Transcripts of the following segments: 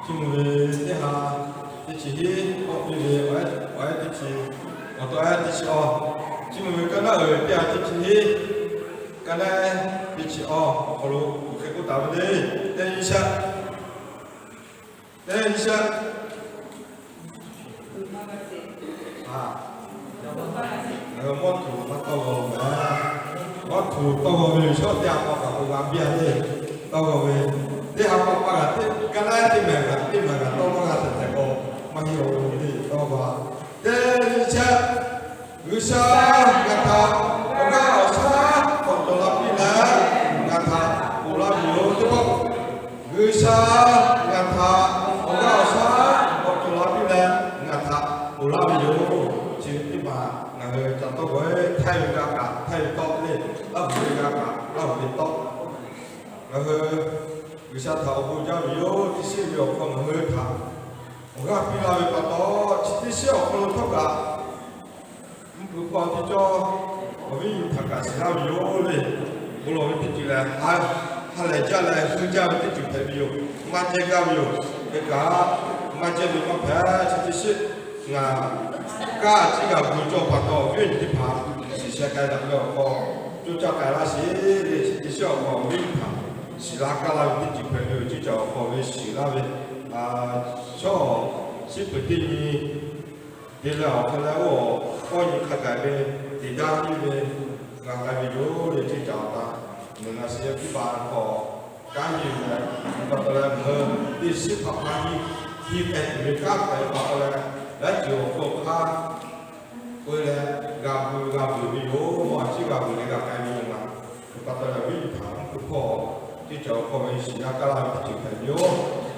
chung về thế hà thì chỉ có về ở thì chỉ ở tôi thì chỉ chung về cái nào ở thì chỉ cái này thì chỉ ở lúc cái cô tao đi đây sao mất thủ mất tao vào về số tiền của các cô làm việc đi tao vào về thế học các bạn thì cái này thì mình tao mà là thành cô mà hiểu đi tao vào thế sao người sao người ta ông nào sao còn tôi làm gì nữa người ta cũng làm nhiều chứ không người sao người ta ông nào sao còn tôi làm gì nữa người ta cũng làm nhiều chỉ đi mà người chọn tôi với thay ra cả thay tốt lên ấp ra cả ấp lên tốt người sao thầu cũng giao nhiều thì siêu nhiều không người thằng ông nào khi làm việc đó chỉ siêu không tốt cả cứ quan thì cho vì thằng cả sẽ làm nhiều lên bố lo thì chỉ là hai lại cha lại phương cha thì chỉ thấy nhiều mà chơi cao nhiều cái cả mà chơi bị mất hết chỉ siêu là cả chỉ là người cho bắt đầu viên thì phá chỉ sẽ cái đặc biệt có cho cho cái là chỉ需要có viên phá chỉ là cái là viên chỉ phải nhiều chỉ cho có viên chỉ là viên cho chỉ phải tin thì là cái là có những cái về thì đa như về là cái ví dụ để chỉ cho ta mình là sẽ cái bàn có cái gì này và là hơn đi ship học hay thì cái các cái bảo là đã chịu khổ kha quên là gặp ví dụ mà chỉ gặp người gặp cái gì mà bắt đầu là vi phạm của họ thì cho họ mình chỉ là cái làm chỉ phải nhớ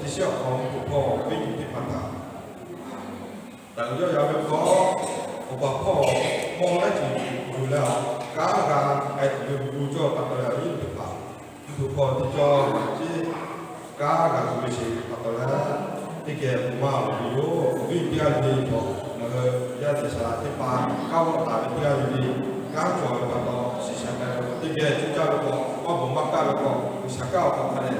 thì sẽ không của họ vi phạm thì phản thẳng tại do giờ mình có và họ mong là chỉ dù là cái dù cho bắt đầu là vi phạm của họ thì cho chỉ cái người chỉ bắt đầu làที่เกี่ยวมาวิโยวิทยาดีต่อแล้วยาติสาธิปาเข้าตาวิทยาดีก้าวจอยมาต่อสิฉันได้ที่เกี่ยวจุดจ้าแล้วก็ว่าผมมาก้าวแล้วก็สักก้าวก็คะแนน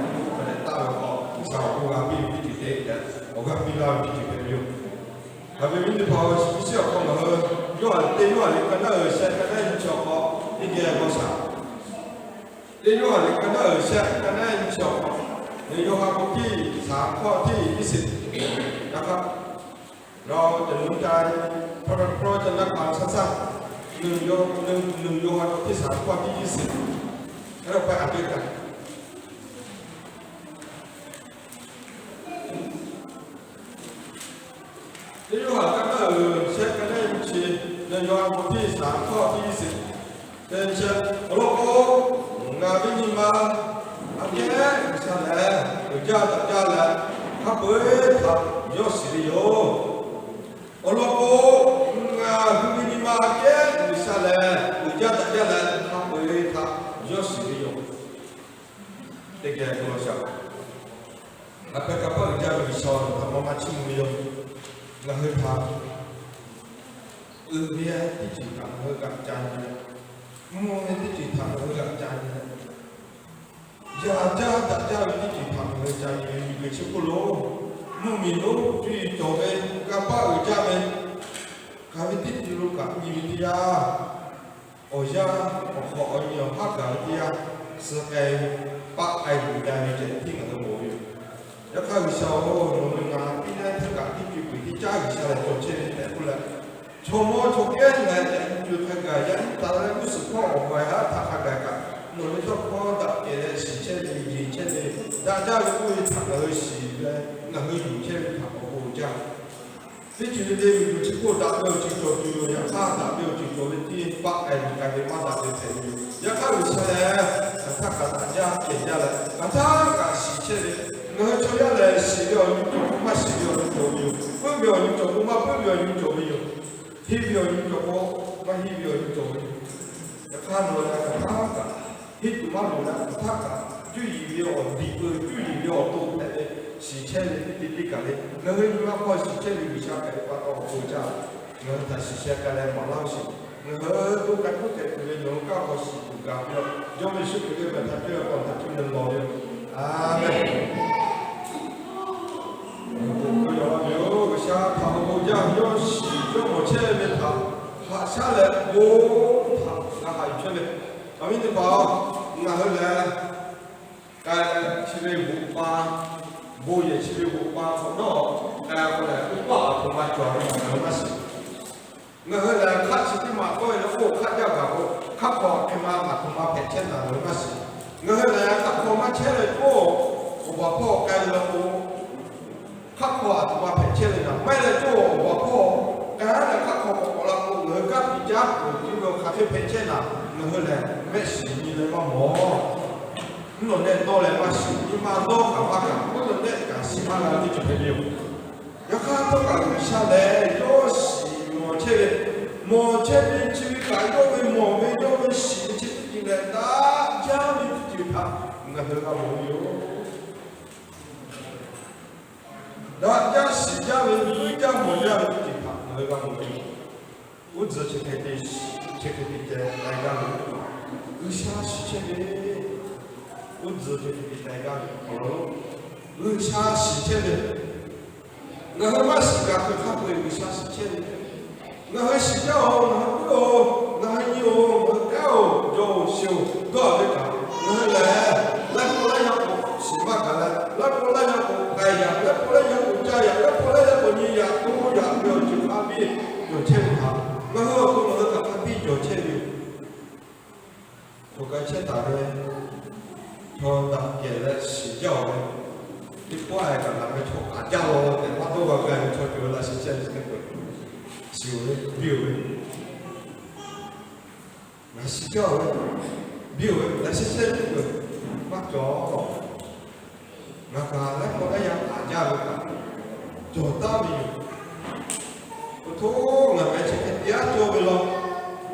ต้าแล้วก็สาวผู้งานวิจิตรเด็กแต่ผมก็มีเราวิจิตรเป็นอยู่แล้วเป็นวิธีพอวิเศษของเราย้อนเตี้ยย้อนเลยกันได้เสร็จกันได้ชอบเขาที่เกี่ยวกับสาวเตี้ยย้อนเลยกันได้เสร็จกันได้ชอบในโยคะบทที่3ข้อที่20นะครับเราจะหนุนใจเพราะจะนักอ่านสั้นๆ1โยคะบทที่3ข้อที่20แล้วเราไปอ่านด้วยกันในโยคะกันเช็คกันได้ชีในโยคะบทที่3ข้อที่20เป็นเช่นโลโก้งาวินิมาAkhirnya, misalnya, jalan, apa tak Yosrio, Oloko, begini macam, misalnya, jalan, apa tak Yosrio, tiga kalau siapa, apa jalan misal, apa macam ni, ngah tak, dia dicinta, ngah jangan, mungkin dicinta, ngah jangan. Dạ đã cha đi chỉ thằng người cha người số cô lô mua mì lô truy chỗ bên các ba ở cha bên các vị tích đi luôn cả nhiều thì à ở cha họ nhiều hát cả thì à sự cái bác ai cũng đang đi chơi thì người ta ngồiแล้วข้าววิชาโอ้โหหนึ่งงานที่นั่นทั้งกับที่จุดที่จ้าวิชาตัวเช่นแต่คนละชมโมชมเย็นไงจุดทั้งกับยันตาแล้วรู้สึกว่าออกไปฮะถ้าหากกันหนูไม่ชอบพ่อตัดเกล็ดสีเช่นดีเช่นนี้大家如果ทำอะไรสีเลยนั่งอยู่เช่นทำโอ้จ้าที่จุดเดียวอยู่ที่พูดดับเบิลจิตตัวอยู่อย่างข้าดับเบิลจิตตัวที่ปักไอ้การเป็นมาดับเบิลเทอยู่อย่างข้าวิชาแล้วถ้ากับ大家เก่งแล้วถ้ากับสีเช่นนี้我主要来洗掉运动，嘛洗掉运动有，不表运动嘛不表运动有，体表运动嘛体表运动有，要看我那个他个，体嘛我那个他个，注意了地位，注意了都在洗车的地个的，我们如果洗车的为啥个把到国家，我们在洗车个来马老师，我们都干不得，我们用搞好洗不搞了，要么是这个他这个他就能搞的，阿门。宝，那后来，干七月五八，5月7月5八后头，后来5八同埋转了那是。那后来看起的嘛，所以说看掉个，看好的嘛，同埋赔钱了那是。那后来看好嘛，钱了多，我把破干了多。khắc họa thì qua phải trên này là may là chỗ bỏ khô cái là khắc họa bỏ là của người các bị giáp của chúng tôi khắc phải trên là người hơn là mẹ sĩ như này mà mỏ nó nên to là mà sĩ nhưng mà to cả ba cả có lần đấy cả sĩ mà là đi chụp hình nhiều nó khác tất cả người xa lệ do sĩ mỏ trên đi chỉ cái do với mỏ với do với sĩ chỉ cái này đã giao đi chụp thằng người hơn là mỏ nhiều đó家洗家人一家模样的地方，那个模样，我只去看的，去看的那个模样，有啥事情的，我只去看的那个哦，有啥事情的，那他妈洗家去看过有啥事情的，那还洗家哦，那不那还有我搞就修搞的搞，那来过来要洗嘛干来，来过来要哎呀，来过来要。来过来要你呀，都要不要去咖啡，有钱他，然后跟我那个咖啡有钱的，我刚才打的，他打给了洗脚的，你不爱干那个搓打架咯，电话都我干搓丢了，是现在这个，洗的没有的，那洗脚的没有的，那是现在这个，妈脚，那个来过来要打架的。做大米，我偷我们去看第二做为了，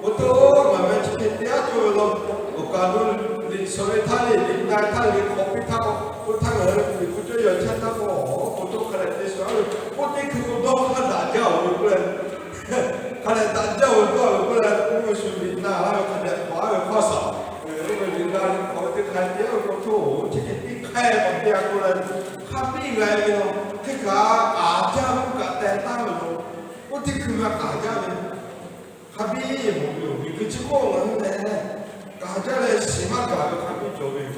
我偷我们去看第二做为了，我搞到你所谓他的领导他的口碑他我他个你不就要签他个我都看来这说我这个我都看打架我不能，看来打架我不能我属于那还有看来华为花少，我领导我这看第二个做这个一开我第二个人他必来的。cái cả cha cũng cả tên ta mà rồi, có thể cứ mà cả cha mình, hà bi một điều vì cái chữ cô là như thế này, cả cha này xí mà cả cái hà bi chỗ mình,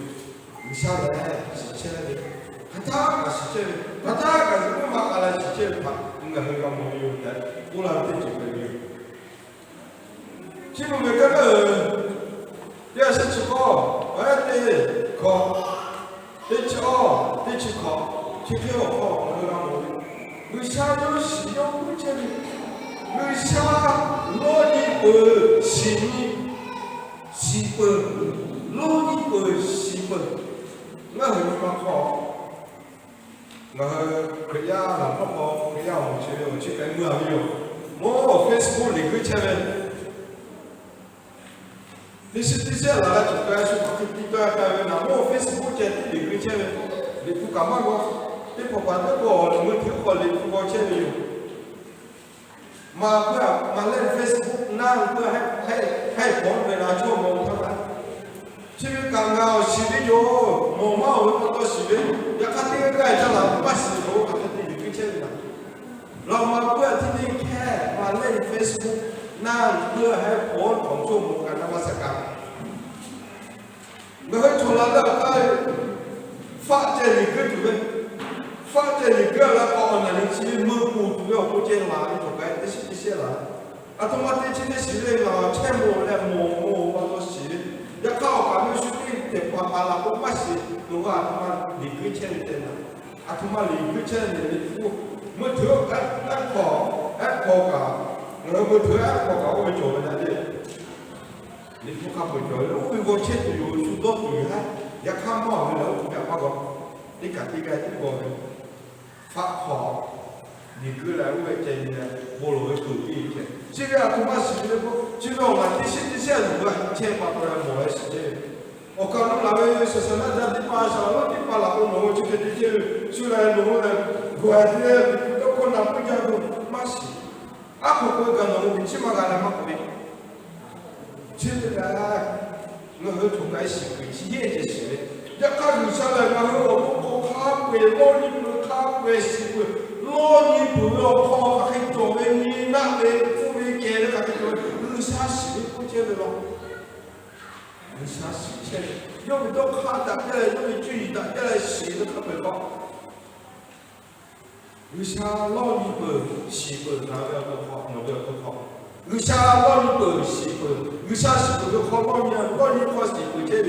sao này, xí chơi này, hà ta cả xí chơi, hà ta cả cái mà cả là xí chơi mà, nhưng mà hơi không một điều đấy, cũng là cái chuyện này điều, chỉ một cái giờ sẽ chịu khó, ở đây khó, đây chịu khó. chỉ theo họ người làm một người xa cho sử dụng cái chân người xa lo đi bờ xì bờ lo đi bờ xì bờ nó hơi mà khó nó cái nhà làm nó khó cái nhà một chế cái mưa nhiều mỗi Facebook thì cứ chơi đi sẽ là chúng ta sẽ có cái tin tức cái nào mỗi Facebook chơi thì cứ chơi thì cũng cảm ơn quáที่ผมว่าถ้าก่อนมือถือคนเล่นก็เช่นนี้มาเพื่อมาเล่น Facebook นั่งเพื่อให้ผลเวลาชั่วโมงเท่านั้นชีวิตการงานชีวิตโยมองว่าเราต้องชีวิตอยากที่ใกล้จะหลับไม่สิโยกับที่อยู่เช่นนั้นเรามาเพื่อที่นี่แค่มาเล่น Facebook นั่งเพื่อให้ผลของชั่วโมงการนมัสการเมื่อให้ชนแล้วได้ฟ้าเจริญขึ้นอยู่เลย发展一个那个那里去蒙古主要不见啦，你做该这些啦。啊，他妈这今天是那个全部来摸把东西，要靠把那水电把那个把西，弄个他妈离开钱的啦，啊他妈离开钱的你没头哎搞个，我没头哎搞个我做那的，你不看不做，我钱就有许多对哈，要看嘛没了，不要那个，你看这个这个。发好，你过来我建议呢，我来投递一下。这个他妈是那个，这个我们这些人个钱把过来摸来是的。我刚刚那位是那家的巴上，我的巴拉我弄这个这些，出来弄来，过来的，都可能不讲都马西。啊，不过刚弄的起码干了嘛可以。这个我和同该是会去业绩是的，要看你下来，然后我咖啡我你。咖啡是不？老你不要跑，还做为你那为富为给的，还做为啥事不接的咯？为啥事用都看的，用注意的，写的特别好。有些老一辈写本那个都好，那个都好。有些老一辈写本，有些写本都好，老年好写本这里。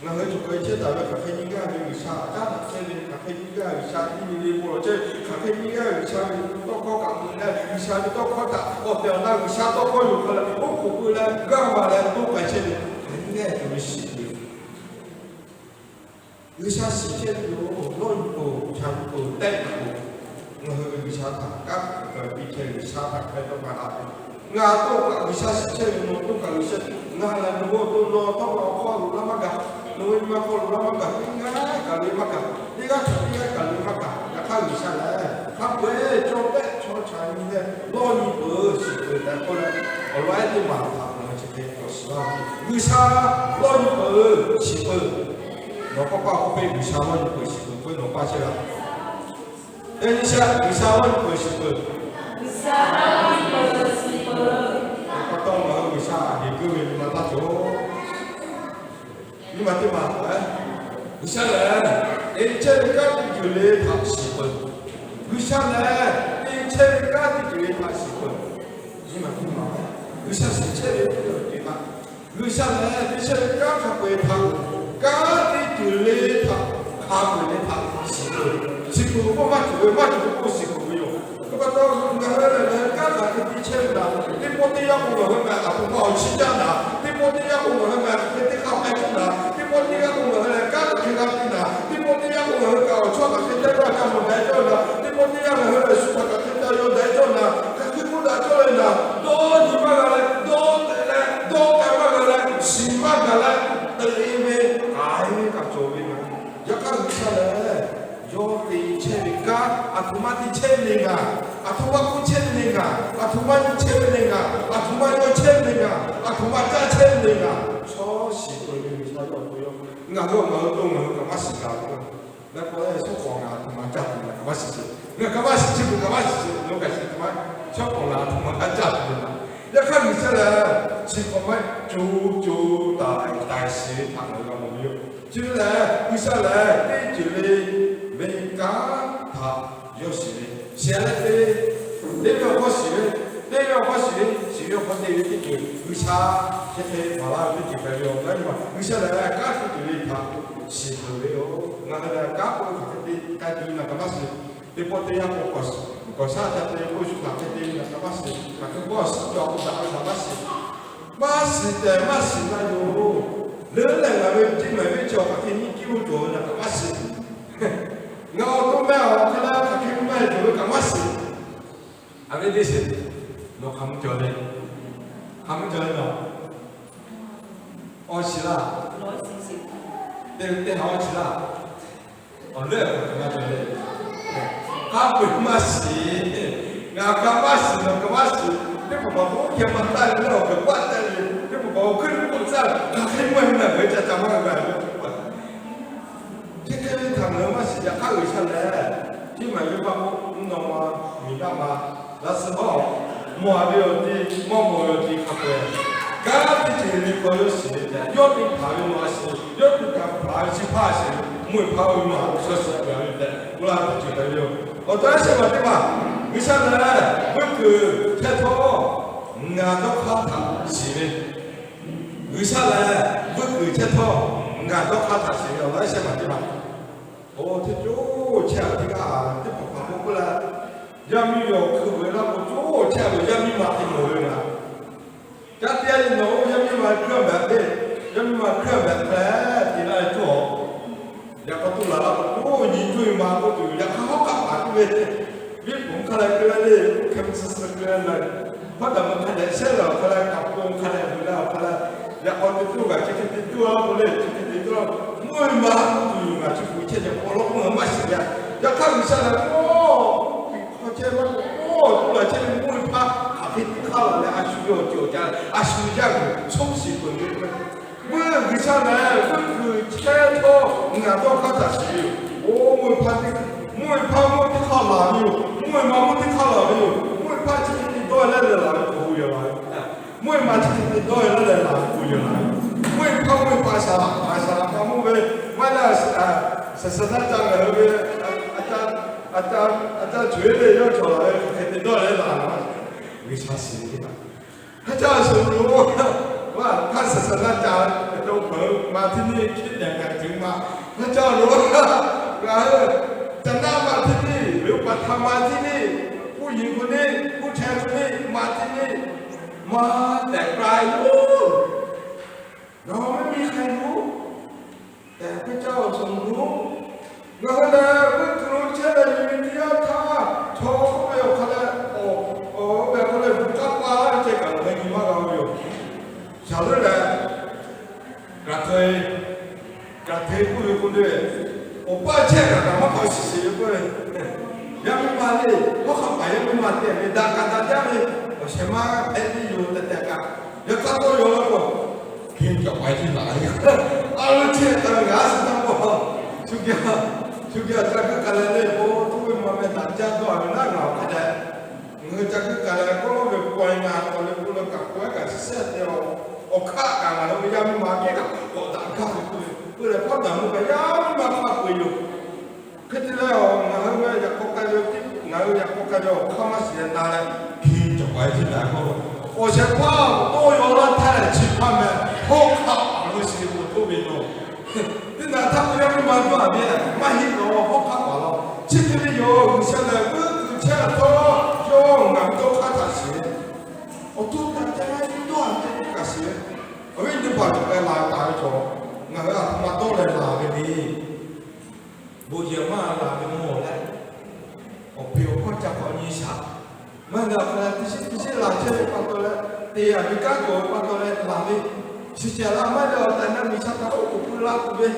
那个就可以接到了，咖啡应该有啥？家长这里咖啡应该有啥？你我这咖啡应该有啥？多考讲的，有啥多考的，我表那有啥多考有可能，我不会来，干嘛来多管这里？应该就是写的。有啥时间有老一步、长步、短步，我有啥谈？刚一天有啥谈？还多干啥？我多有啥时间有多干有些，我来我多多考那么个。Noi ma ko la ma ka nga ka le ma ka ni ga ka le ma ka ya ka yu sha la ka we cho pe cho cha ni de lo ni bo si de da ko la o la de ma ta ma chi de ko si la yu sha lo ni bo si bo no pa pa ko pe yu sha lo ni bo si bo ko no pa che la e ni sha yu sha lo ni bo si bo yu sha lo ni bo si bo pa to ma yu sha de ko ni ma ta jo你嘛对嘛？有些人，一切的家庭就来他习惯；有些人，一切的家庭就来他习惯。你嘛对嘛？有些事情的不对嘛？有些人，一切的家庭归他，家庭就来他归他习惯。习惯我嘛就不习惯用。那么到那个家庭的一切的，你不得要我们啊，不好吃讲的，你不得要我们啊，你得好开心的。我哋嘅工人咧，家庭嘅邊啊？啲我哋嘅工人教錯嘅，佢哋話教冇睇咗啦。啲我哋嘅人咧，書法嘅佢哋有睇咗啦。佢佢冇睇咗啦。多啲乜嘅咧？多嘅乜嘅咧？是乜嘅咧？對咩？係咁做嘅嘛？一家人出嚟，有啲車嚟㗎，阿同埋啲車嚟㗎，阿同埋個車嚟㗎，阿同埋個車嚟㗎，阿同埋個車嚟㗎，阿同埋架車嚟㗎，錯事對嘅。我都干嘛事啊？那过来说谎啊，他妈家庭干嘛事情？我干嘛事情不干嘛事情？我开始他妈说谎啦，他妈家庭啦。要看你这人，情况嘛，就大事谈那个没有。就是呢，有些人对这里没干他有事的，现在的那个好事，只有我哋呢啲有差，即係話啦，啲業用咁嘛。有些人家庭對你他是不會有，我哋家庭佢哋家庭那個嘛是，你不得要我講，講啥子都要過去那個啲那個嘛是，那個我是叫我打那嘛是那有，人啊咪即咪咪做，佢哋叫做那個嘛是，我都咩我睇啦，佢咩做那個嘛是，係咪啲事？我咁做咧，我是啦，你好似啦，我叻咁樣做咧，佢唔係事，我咁乜事，你唔好講嘢乜嘢，你我講乜嘢，你唔好佢唔知，佢唔係佢就咁樣嘅，即係你談乜事就開會出嚟，即係要幫我弄啊，明白嗎？那時候。冇有啲咖啡，家啲就你嗰有時嘅，要你跑去馬市，要你跑去爬市，冇跑去馬說是不要的，我啦就覺得有。我當時話點啊？你想呢？嗰個鐵頭，都靠他是的。你想呢？嗰個鐵頭，都靠他是的。我當時話點啊？哦，這就這樣的啊，這不過來。Yami yo kuwe la ko jo cha lo yami ma ti mo le na. Ja ti ai no yami ma kra ba de. Yami ma kra ba ba ti la jo. Ya ko tu la ko ni tu ma ko tu ya ka ho ka ba tu le. Bi pon ka la kra le kam sa sa kra la. Ba da ma ka le se la ka la ka pon ka la bu la ka la. Ya ko tu ga ti ti tu la ko le ti ti tu la. Mo ma tu ma ti fu che ko lo ko ma si ya. Ya ka mi sa la ko这嘛，哦，出来这里没怕，咖啡好了，还需要酒家，还需要个冲洗滚的。我为啥呢？我开头俺都看杂志，我没怕的，没怕我的靠哪里有，没怕我的靠哪里有，没怕今天多来的哪里不会来，没怕今天多来的哪里不会来，没泡沫巴沙泡沫呗，完了是那张那个阿觉得要出来，肯定到来了，为啥是的？他叫什么？哇，他是那张都朋มาที่นี่คิดอย่างไรถึงมาพระเจ้ารู้จะน่ามาที่นี่หรือปัทมาที่นี่ผู้หญิงคนนี้ผู้ชายคนนี้มาที่นี่มาแต่ไกลรู้เราไม่มีใครรู้แต่พระเจ้าทรงรู้เราเลยเพิ่งรู้เชื่อในวิทยาท่าโชว์เขาไปเอาเขาเลยโอ้แบบเขาเลยกลับมาเจ๊กันไม่กี่มาเราอยู่ชาวเลยกระเทยผู้อยู่คนเดียวโอ้ป้าเจ๊กันมาเขาเสียไปยังไม่มาเลยเพราะเขาไปยังไม่มาเต็มเลยดังกันดังยังเลยใช่ไหมเอ็นดีอยู่แต่กันยังก็ตัวอยู่แล้วก็เพียงจะไปที่ไหนเอาเชื่อตั้งงานตั้งบ่ชุกยาจะกันเลยโอ้ทุกคนมาเป็นต่างชาติตัวเป็นนักเราเข้าใจเงินจะกันเลยก็เป็นปล่อยงานก็เลยพูดกับปล่อยกับเสียเดียวโอ้ข้ากันเราไม่ยอมมาเกี่ยกับโอ้ต่างข้าก็เลยพ่อต่างมันก็ยอมมาข้าคุยอยู่คือที่แล้วงานเราอยากพบกันอยู่ที่งานเราอยากพบกันอยู่เข้ามาเสียนานเลยพี่จะไปที่ไหนก็我想跑都有了他的情况们好靠我是我特别多真的他不要蛮多遍蛮一个好靠完了这个有现在不之前多有俺都看他是我都大家都很这个是我跟你把这个拉大一撮俺个他妈都来拉给你不行嘛拉给我来我不要光讲好你想มันก็ที่หลังเชื่อปัตโตเลยตีอ่ะมีการโกรธปัตโตเลยหลังนี้สิ่งที่เราไม่ได้แต่นั้นมีชาติเขาคุยรักด้วย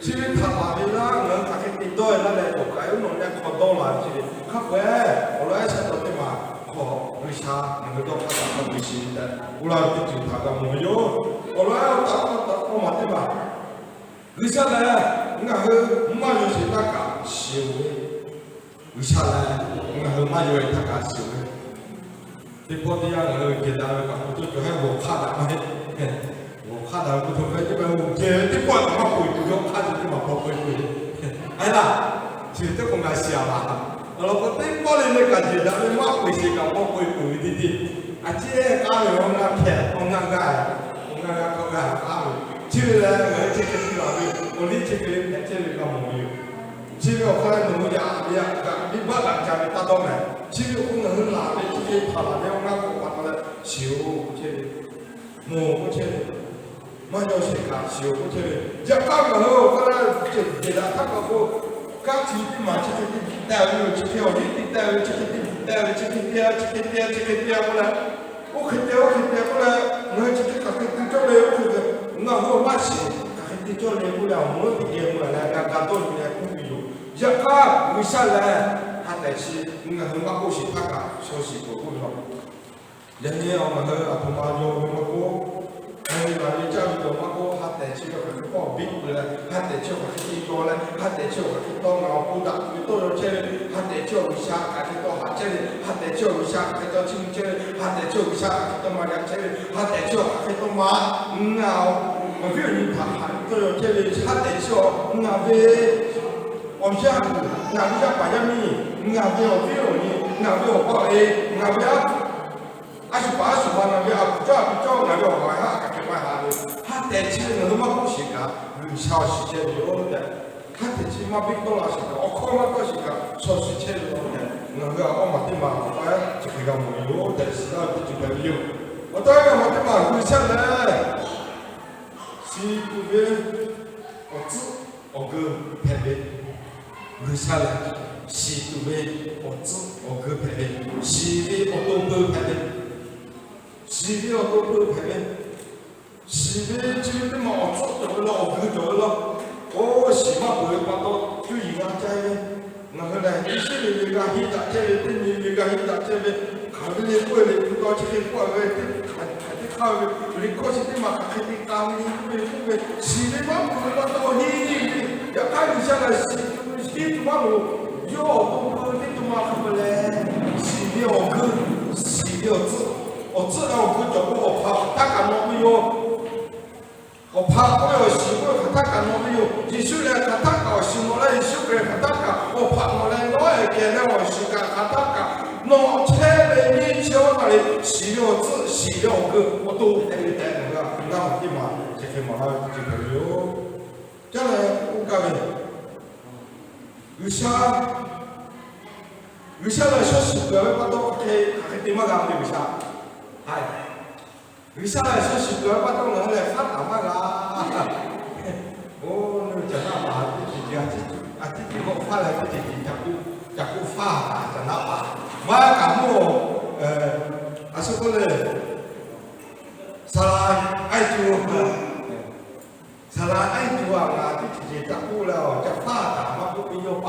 ชีวิตถัดมาดีละเงินขาดติดด้วยแล้วเลยผมก็ไอ้หนุ่มเนี่ยขอต้องมาชีวิตข้าเว้ยเอาเลยฉันต้องไปมาขอวิชาเงินต้องมาทำวิชีแต่อุลาติดจุดทางการมุ่งโยเอาเลยเอาตัดมาที่มาวิชาเลยงั้นคือมาอยู่ที่ตากาเสียววิชาเลยงั้นคือมาอยู่ที่ตากาเสียวที่พอที่ยังเลยเกิดอะไรกับผมจะให้หัวขาดอะไรหัวขาดอะไรกูถูกให้ที่เป็นหัวเจี๊ยที่ปวดมาคุยกูยกขาดที่มาพอคุยไอ้ล่ะชีวิตของนายเสียมาเราก็ติ้งบอลเลยกันจีแล้วไม่มาคุยสิกับพอคุยดีๆอาเจี๊ยก้าวอยู่งานแขกงานง่ายเขาง่ายก้าวชีวิตแล้วเงินชีวิตที่เราอยู่วันนี้ชีวิตเนี่ยชีวิตเราหมดอยู่ชีวิตของเราหนุ่มยาวเนี่ยกับมีบ้านหลังจากนี้ตาต้องไหนชีวิตของเราหลานเนี่ยชีวิตผ่านเนี่ยงานของเราเลยชิวชีวิตโม่ชีวิตไม่ยอมเสียการชิวชีวิตจะก้าวมาแล้วก็ได้จุดเด่นถ้าเขาก้าวชีวิตมาชีวิตแต่อยู่ชีวิตเดียวนี่แต่อยู่ชีวิตแต่ชีวิตเดียวก็เลยโอ้คิดเดียวก็เลยเงินชีวิตกับคิดเจ้าเลยก็คือเงาหัวมาสิกับคิดเจ้าเลยก็แล้วมือติดเดียวก็แล้วการต้นเนี่ยก็มีอยู่จะก้าววิชาเลย他得是应该很高兴，他讲休息过后了。人家我们的阿婆妈就那么过，哎，那你家里头那个他得去个去报兵了，他得去个去做了，他得去个去当老部长，去到了这里，他得去一下，去到下这里，他得去一下，去到青这里，他得去一下，去到马良这里，他得去到马，我没有你他到了这里，他得去那边。我们家哪个家把家米，哪个有肥肉呢？哪个有包的？哪个28万哪个不叫哪个买哈，哪个买哈的？他带起那个嘛不行啊，有小时间有的，他带起嘛别多了是个，我靠嘛都是个小时间有的，那个我嘛对嘛，哎，这个没有，但是那就没有，我当然嘛对嘛，会下来，是不是？我哥拍的。người xa lạ si tu bê ô cơ phải bên si bê ô tô bê phải bên si bê ô tô bê phải bên si bê chứ cái mà ô tô rồi lo ô cơ rồi lo ô si mà bê bắt đầu chú ý ngã trái bên ngã cái này đi xe đi ngã hít đặt trái bên đi đi ngã hít đặt trái bên khá bên đi quay lên cứ có chỉ quay về cái khá về đi có chỉ mà cái đi cam đi về si bê mà bê bắt đầu đi ya cái gì sao là si tu malu, yo tu ni tu malu boleh si dia ogu, si dia tu, ogu lah ogu jauh ogu, tak kan ogu yo, 我怕我有习惯看他干我没有，一出来看他搞什么了，一出来看他搞，我怕我来我也见到我时间看他搞，弄车的你叫那里洗了字洗了个，我都得那个，那地方这个嘛这个有，将来我讲的，有啥来说习惯，我都可以地方讲的有啥，哎。为啥来说习惯？我当然来发达嘛啦！哦，你讲那话，这我发来这讲不发达，讲那话，我讲我是不是？萨拉爱做啊！这讲不了，讲发达嘛不必要吧？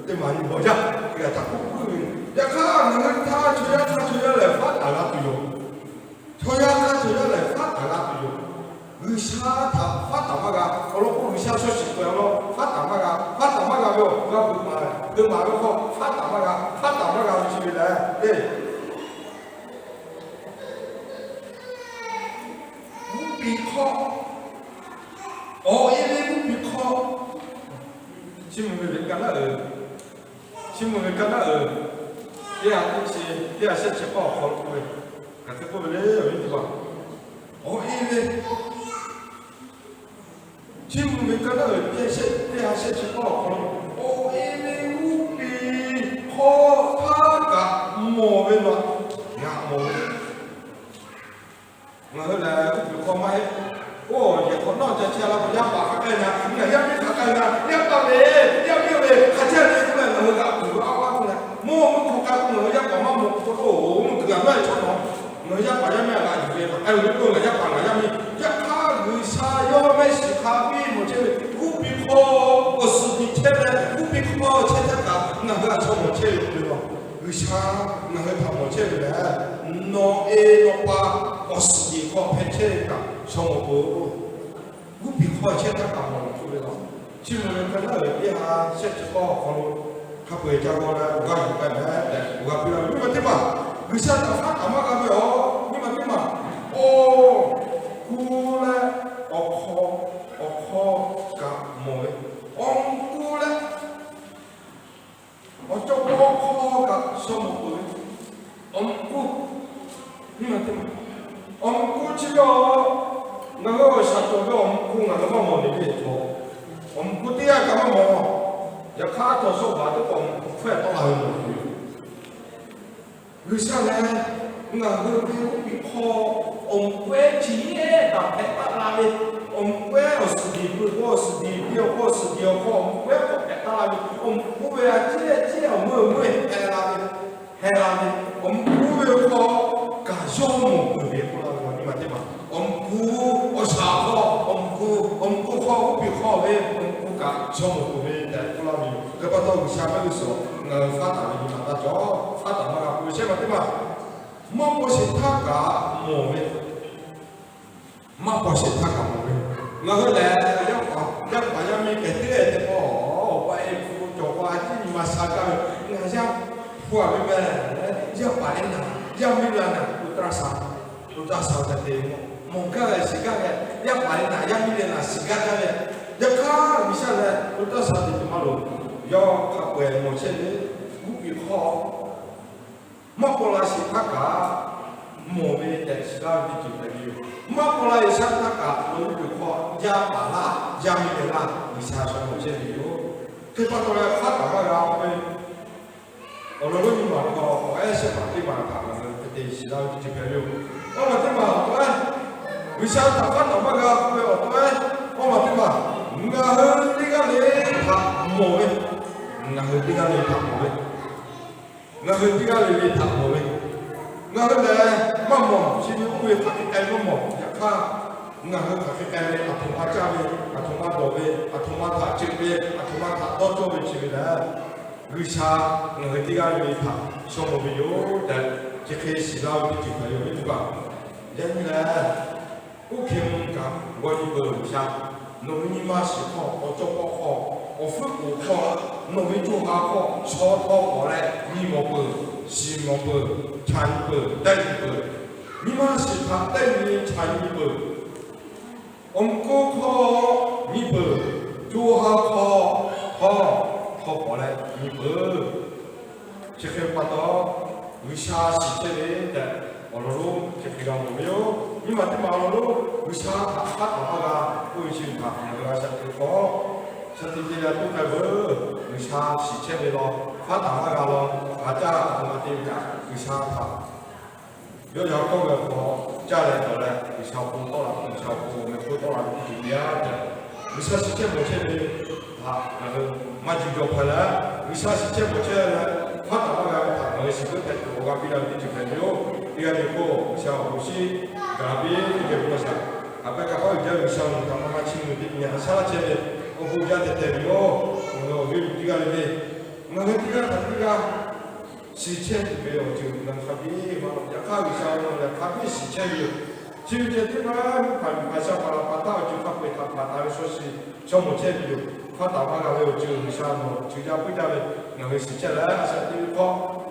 对嘛？你不讲，这个讲不对，要看他主要来发达了不用。저야 저야来发达啦不用，为啥他发达嘛个？我老为啥说习惯咯？发达嘛个哟，我不买，跟马路说发达嘛个去来，对。无比靠，因为无比靠，新闻里干那这样东西，这样事情不好搞的。看这个不来有意思吧？因为新闻看到这样事情不好搞，因为无比好他个毛病了，毛病。我后来就讲买，也可能在车上不要把开呢，你看要没开呢，要到嘞，要没嘞，还这里出来我个不阿出来，我们看我要把我们我们这个乱传统。我要把人家拿去我我要把人家他为啥要买西咖啡？我这不比好，我是你天来不比好，天天干，那个炒我切对吧？为啥那个炒我切来？弄把我是你好拍切干，炒我不比好，天天干我对吧？新闻看到一下设计好，他不会叫我来，我有干来，我不要，你们对吧？为啥他发达嘛个没有？你们姑嘞，靠个么？姑嘞，我叫我靠个什么鬼？姑，你们姑这个那个啥做个姑那个么的做？姑第二个么？要看多少话都快到了。为啥呢？我比好，会企业的拍打那里，会是地不好是地表好是地好，会不拍打那里，会这没拍那里，会好干项目特别不啦，你们对吧？我啥好，好比好的，干项目特别在不啦里，这把到下面的时候，发达的地方那叫发达嘛，为什么对吧？毛不是他家毛病，毛不是他家毛病。我后来要把人们给对的哦，外父叫话你嘛啥个？我想父母们要把人呐，要没人呐，不打啥的对么？某个是个的，要把人呐，要没人呐是个的，要看一下呢，不打啥的怎么了？要看外某些人不比好。马过来是他家，毛病在其他地方没有。马过来是他家，我们就靠家把啦，家里的啦，以下说某些理由。这把过来发达嘛个会，我们你嘛靠，我也是嘛对嘛他们在其他地方没有。我嘛对嘛对，为啥他发达嘛个会哦对，我嘛对嘛，我和这个人他毛病，我和这个人他毛病。我和这个人谈好嘞，我和来妈妈，现在我也谈起来妈妈，也看，我和谈起来嘞，同他家嘞，同他老嘞，同他这边，同他到这边去嘞，为啥我和这个人谈，项目没有的，这开始了就就有对吧？人来，我看讲，我一个为啥，农民嘛是好，我做不好。我父母好，农民做好好，超讨过来，2毛半、4毛半、3半、等半，你妈是他等你3半，我们高考米本，就还考过来米本，这个把到为啥是这里的？我路这个我没有，你们的马路为啥他那个微信他那个啥子考？实际上都在问为啥是这里咯？他那个咯，大家我们这个为啥他？有条高的考，家来到来，为啥不到了？为啥不没不到了？就这样的，为啥是这么这里？啊，然后马上就回来，为啥是这么这呢？他那个他那个是个在我那边的就朋友，这个以后像无锡那边这个不是，啊，别个好一点像他妈妈亲戚的，你啥这里？我国家的代表，我为这个里，我们这个。事前就没有就能特别嘛，要考虑上了，特别事前有，就这地方把小把到就他会他说是项目前有，他打完了就项目就家不家的，那个事前来是第一考，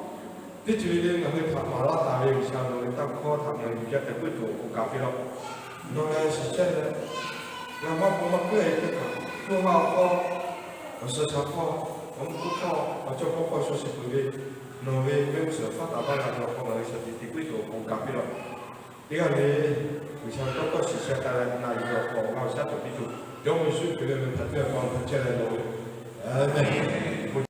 第二的那个他马拉大的项目当考他们人家在贵州不搞不了，那个事前的，那么我们过来这个，不好考，我是想考，我们不考，我就不考说是不对。农业没有说发达办法，我们是地贵州不搞不了。这个呢，你像多个事情，大家那一个我下头比如，要么是这个他这样方他进来了，